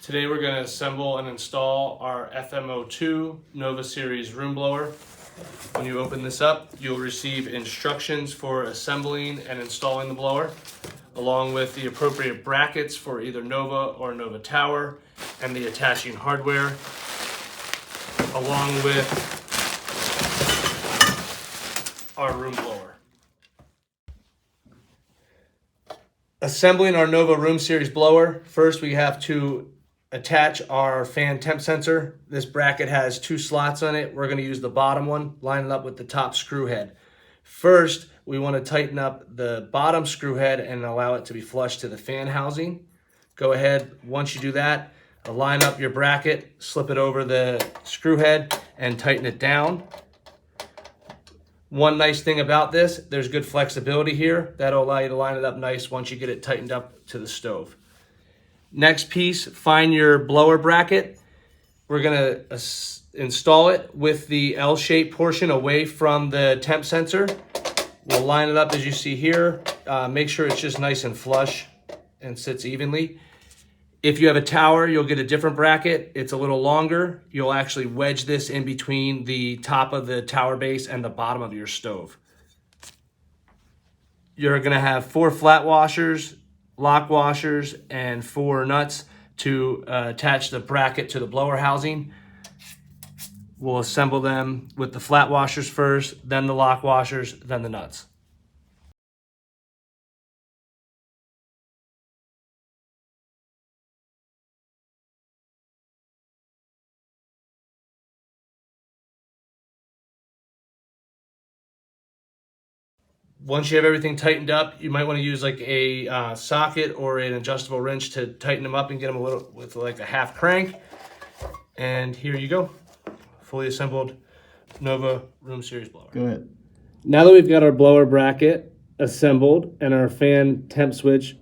Today we're going to assemble and install our FMO2 Nova Series room blower. When you open this up, you'll receive instructions for assembling and installing the blower, along with the appropriate brackets for either Nova or Nova Tower and the attaching hardware, along with our room blower. Assembling our Nova Room Series blower, first we have to attach our fan temp sensor. This bracket has 2 slots on it. We're going to use the bottom one, line it up with the top screw head. First, we want to tighten up the bottom screw head and allow it to be flush to the fan housing. Go ahead, once you do that, line up your bracket, slip it over the screw head and tighten it down. One nice thing about this, there's good flexibility here. That'll allow you to line it up nice once you get it tightened up to the stove. Next piece, find your blower bracket. We're gonna install it with the L-shaped portion away from the temp sensor. We'll line it up as you see here. Make sure it's just nice and flush and sits evenly. If you have a tower, you'll get a different bracket. It's a little longer. You'll actually wedge this in between the top of the tower base and the bottom of your stove. You're gonna have 4 flat washers, lock washers, and 4 nuts to attach the bracket to the blower housing. We'll assemble them with the flat washers first, then the lock washers, then the nuts. Once you have everything tightened up, you might want to use like a socket or an adjustable wrench to tighten them up and get them a little with like a half crank. And here you go, fully assembled Nova Room Series blower. Go ahead. Now that we've got our blower bracket assembled and our fan temp switch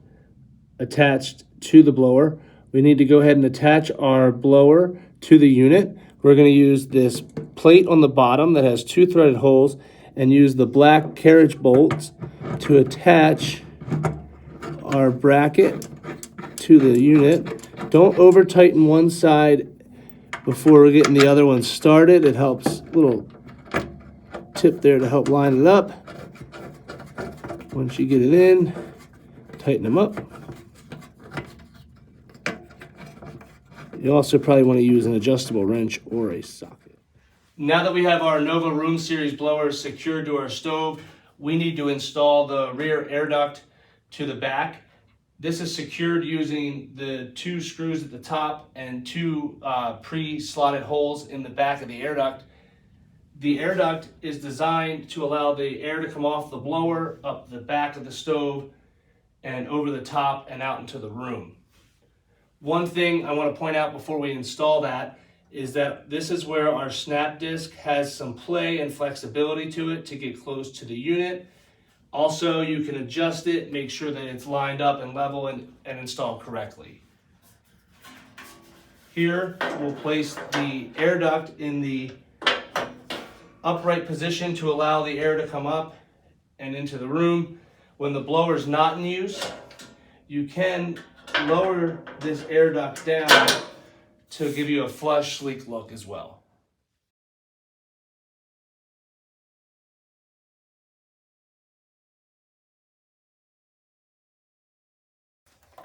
attached to the blower, we need to go ahead and attach our blower to the unit. We're going to use this plate on the bottom that has 2 threaded holes and use the black carriage bolts to attach our bracket to the unit. Don't over tighten one side before we're getting the other one started. It helps, little tip there to help line it up. Once you get it in, tighten them up. You also probably want to use an adjustable wrench or a socket. Now that we have our Nova Room Series blower secured to our stove, we need to install the rear air duct to the back. This is secured using the 2 screws at the top and 2 pre-slotted holes in the back of the air duct. The air duct is designed to allow the air to come off the blower, up the back of the stove, and over the top and out into the room. One thing I want to point out before we install that is that this is where our snap disc has some play and flexibility to it to get close to the unit. Also, you can adjust it, make sure that it's lined up and level and installed correctly. Here, we'll place the air duct in the upright position to allow the air to come up and into the room. When the blower is not in use, you can lower this air duct down to give you a flush, sleek look as well.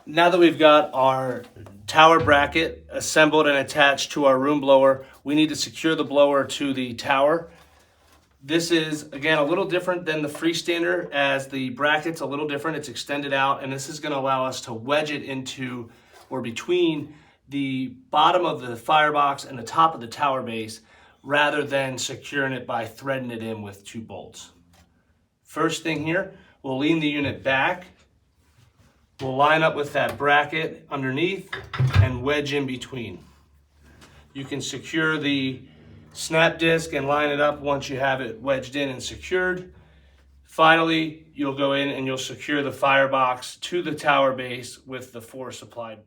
Now that we've got our tower bracket assembled and attached to our room blower, we need to secure the blower to the tower. This is, again, a little different than the Freestander, as the bracket's a little different. It's extended out, and this is going to allow us to wedge it into or between the bottom of the firebox and the top of the tower base, rather than securing it by threading it in with 2 bolts. First thing here, we'll lean the unit back. We'll line up with that bracket underneath and wedge in between. You can secure the snap disc and line it up once you have it wedged in and secured. Finally, you'll go in and you'll secure the firebox to the tower base with the 4 supplied